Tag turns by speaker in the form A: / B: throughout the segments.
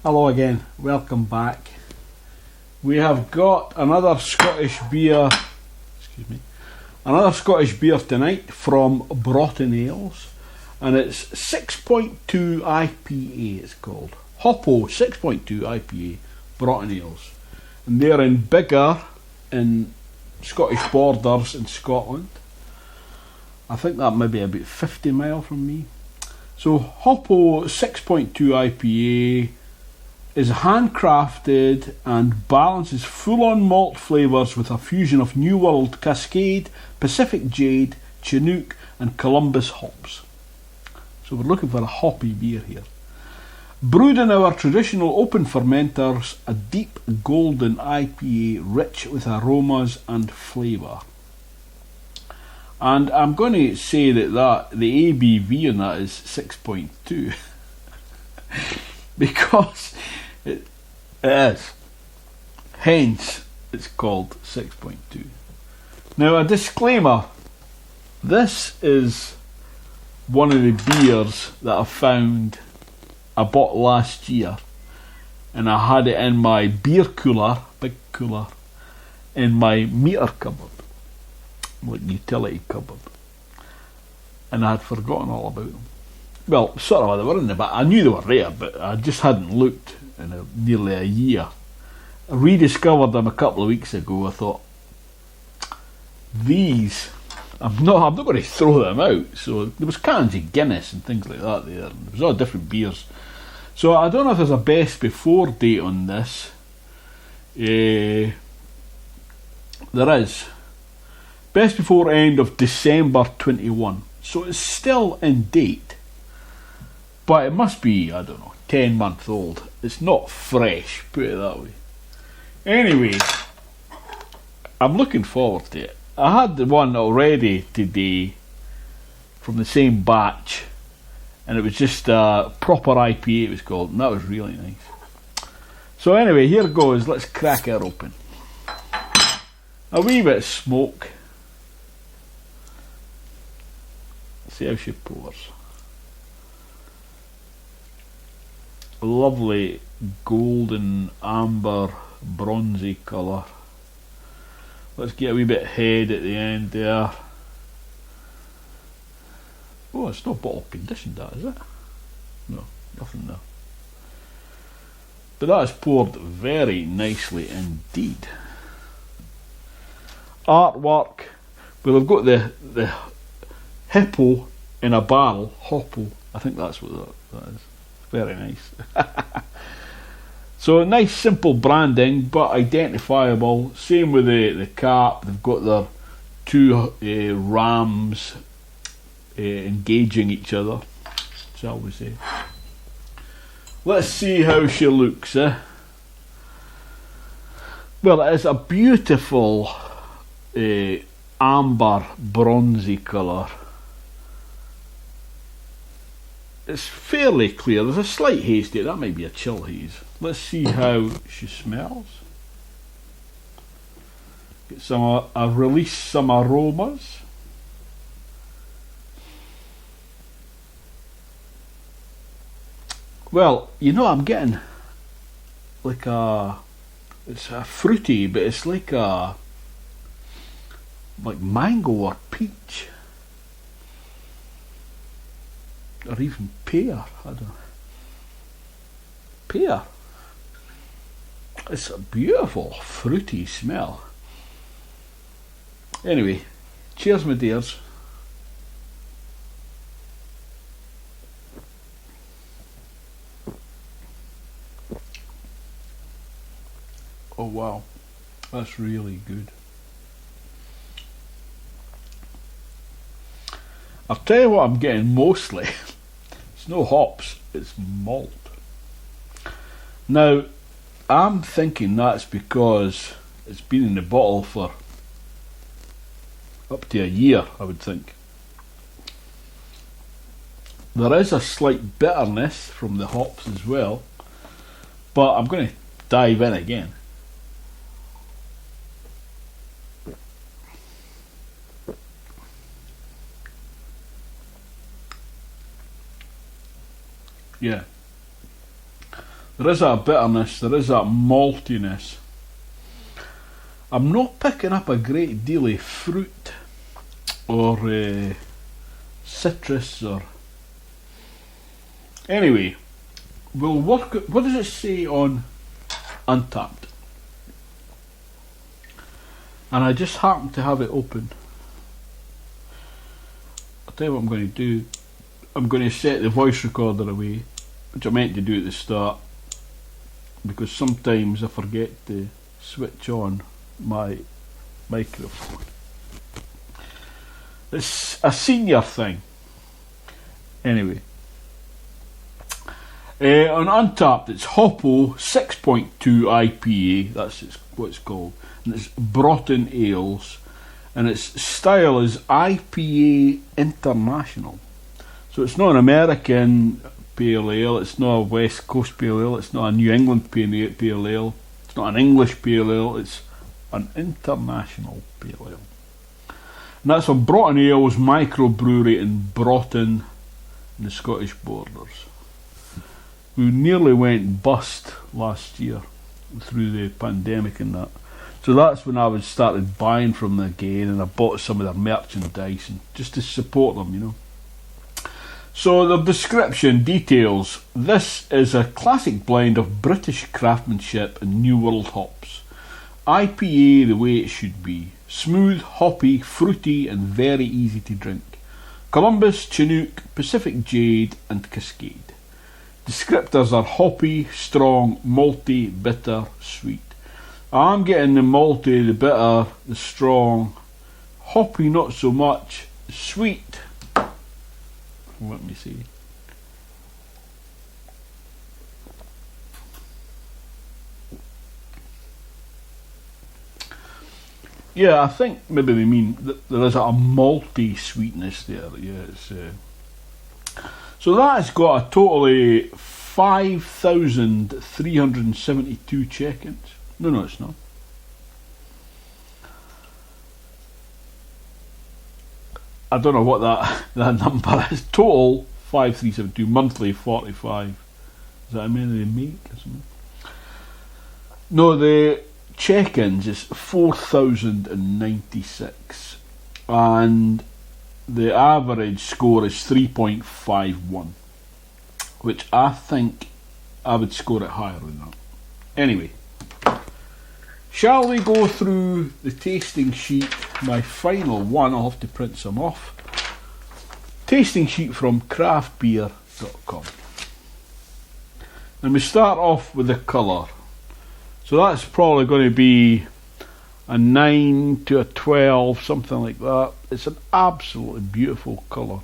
A: Hello again, welcome back. We have got another Scottish beer, tonight from Broughton Ales, and it's 6.2 IPA it's called. Hopo 6.2 IPA, Broughton Ales. And they're in Biggar, in Scottish Borders in Scotland. I think that may be about 50 miles from me. So Hopo 6.2 IPA is handcrafted and balances full-on malt flavours with a fusion of New World Cascade, Pacific Jade, Chinook and Columbus hops. So we're looking for a hoppy beer here. Brewed in our traditional open fermenters, a deep golden IPA rich with aromas and flavour. And I'm going to say that the ABV on that is 6.2 because it is. Hence, it's called 6.2. Now, a disclaimer. This is one of the beers that I found I bought last year. And I had it in my beer cooler, big cooler, in my meter cupboard. Like utility cupboard. And I had forgotten all about them. Well, sort of, they were in the back. I knew they were there, but I just hadn't looked in nearly a year. I rediscovered them a couple of weeks ago. I thought, these, I'm not going to throw them out. So there was cans of Guinness and things like that there. There was all different beers. So I don't know if there's a best before date on this. There is. Best before end of December 21. So it's still in date. But it must be, I don't know, 10 months old. It's not fresh, put it that way. Anyway, I'm looking forward to it. I had the one already today from the same batch. And it was just a proper IPA it was called. And that was really nice. So anyway, here goes. Let's crack her open. A wee bit of smoke. See how she pours. Lovely golden amber bronzy colour. Let's get a wee bit of head at the end there. Oh, it's not bottle conditioned, that is it? No, nothing there. But that is poured very nicely indeed. Artwork. Well, I've got the hippo in a barrel. Hopo. I think that's what that is. Very nice. So nice simple branding but identifiable. Same with the cap. They've got their two rams engaging each other, shall we say. Let's see how she looks. Well, it is a beautiful amber bronzy colour. It's fairly clear. There's a slight haze to it. That might be a chill haze. Let's see how she smells. Get some. I've released some aromas. Well, you know, I'm getting like it's a fruity, but it's like mango or peach. Or even pear, I don't know. Pear. It's a beautiful fruity smell. Anyway, cheers my dears. Oh wow, that's really good. I'll tell you what I'm getting mostly. It's no hops, it's malt. Now, I'm thinking that's because it's been in the bottle for up to a year, I would think. There is a slight bitterness from the hops as well, but I'm going to dive in again. Yeah, There is that bitterness, there is that maltiness. I'm not picking up a great deal of fruit or citrus or... Anyway, we'll work... What does it say on Untapped? And I just happen to have it open. I'll tell you what I'm going to do. I'm going to set the voice recorder away, which I meant to do at the start, because sometimes I forget to switch on my microphone. It's a senior thing. Anyway, on Untapped it's Hopo 6.2 IPA, that's what it's called, and it's Broughton Ales, and its style is IPA International. So it's not an American pale ale, it's not a West Coast pale ale, it's not a New England pale ale, it's not an English pale ale, it's an international pale ale. And that's from Broughton Ales microbrewery in Broughton in the Scottish borders, who nearly went bust last year through the pandemic and that. So that's when I started buying from them again, and I bought some of their merchandise and just to support them, you know. So the description details: this is a classic blend of British craftsmanship and New World hops. IPA the way it should be. Smooth, hoppy, fruity and very easy to drink. Columbus, Chinook, Pacific Jade and Cascade. Descriptors are hoppy, strong, malty, bitter, sweet. I'm getting the malty, the bitter, the strong. Hoppy not so much. Sweet. Let me see. Yeah, I think maybe they mean that there is a malty sweetness there. Yeah, it's, so that's got a total of 5,372 check-ins. No, it's not. I don't know what that number is. Total 5,372, monthly 45. Is that how many they make or something? No, the check-ins is 4,096, and the average score is 3.51, which I think I would score it higher than that. Anyway, shall we go through the tasting sheet? My final one, I'll have to print some off. Tasting sheet from craftbeer.com. And we start off with the colour. So that's probably going to be a 9 to a 12, something like that. It's an absolutely beautiful colour.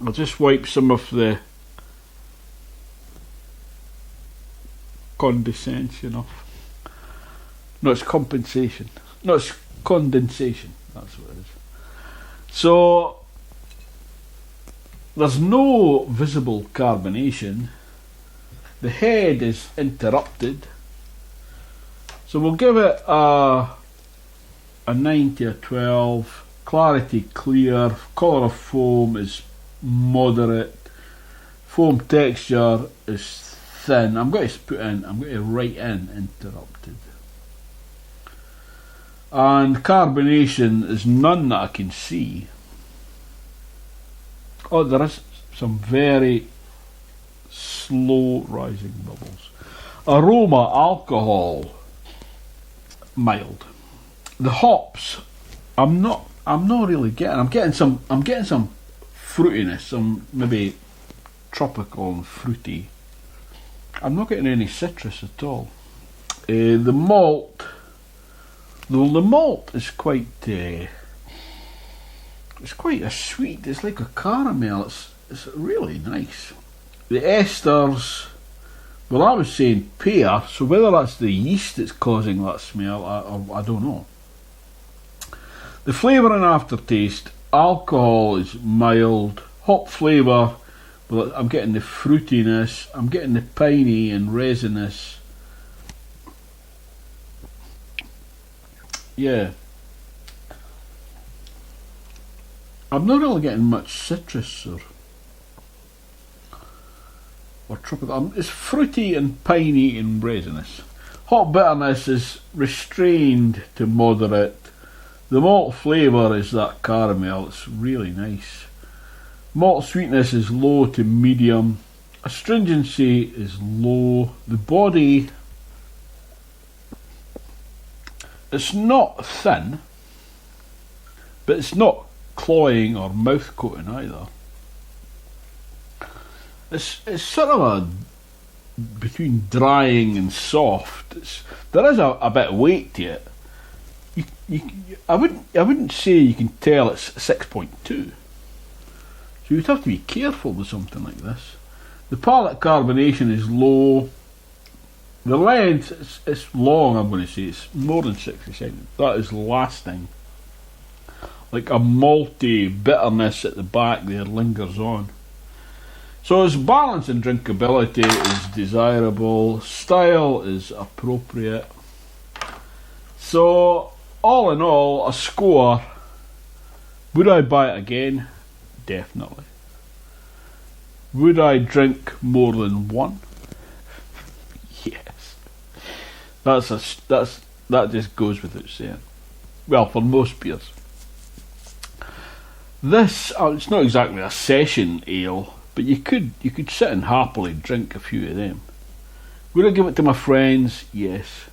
A: I'll just wipe some of the condensation off. No, it's compensation. No, it's condensation. That's what it is. So there's no visible carbonation. The head is interrupted. So we'll give it a 9 to a 12. Clarity clear. Colour of foam is moderate. Foam texture is thin. I'm going to write in interrupted. And carbonation is none that I can see. Oh, there is some very slow rising bubbles. Aroma, alcohol, mild. The hops, I'm not really getting. I'm getting some fruitiness, some maybe tropical and fruity. I'm not getting any citrus at all. The malt. Though the malt is quite, it's quite a sweet. It's like a caramel. It's really nice. The esters. Well, I was saying pear. So whether that's the yeast that's causing that smell, I don't know. The flavour and aftertaste. Alcohol is mild. Hop flavour. Well, I'm getting the fruitiness. I'm getting the piney and resinous. Yeah. I'm not really getting much citrus or or tropical. It's fruity and piney and resinous. Hop bitterness is restrained to moderate. The malt flavour is that caramel. It's really nice. Malt sweetness is low to medium. Astringency is low. The body, it's not thin, but it's not cloying or mouth coating either. It's sort of a between drying and soft. There is a bit of weight to it. I wouldn't say you can tell it's 6.2. So you'd have to be careful with something like this. The palate carbonation is low. The length is long. I'm going to say it's more than 60 seconds. That is lasting. Like a malty bitterness at the back there lingers on. So its balance and drinkability is desirable. Style is appropriate. So all in all, a score. Would I buy it again? Definitely. Would I drink more than one? Yes. That just goes without saying. Well, for most beers. This it's not exactly a session ale, but you could sit and happily drink a few of them. Would I give it to my friends? Yes.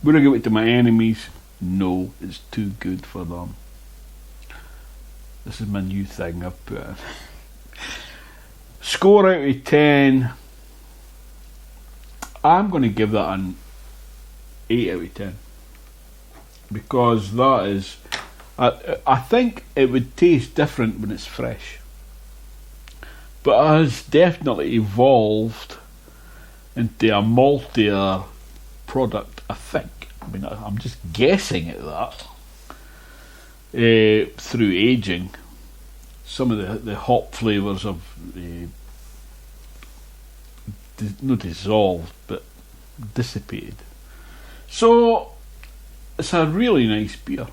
A: Would I give it to my enemies? No, it's too good for them. This is my new thing I've put in. Score out of 10. I'm going to give that an 8 out of 10. Because that is... I think it would taste different when it's fresh. But it has definitely evolved into a maltier product, I think. I mean, I'm just guessing at that. Through aging, some of the hop flavours have not dissolved, but dissipated. So, it's a really nice beer.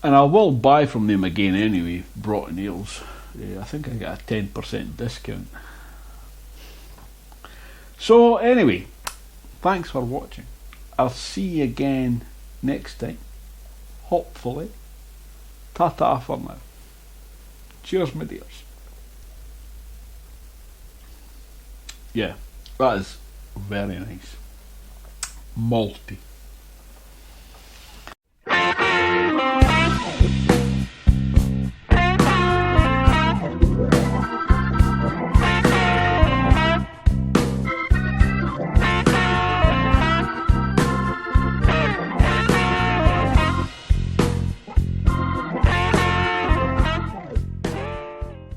A: And I will buy from them again anyway, Broughton Ales. I think I got a 10% discount. So anyway, thanks for watching. I'll see you again next time. Hopefully. Ta-ta for now. Cheers, my dears. Yeah, that is very nice. Malty.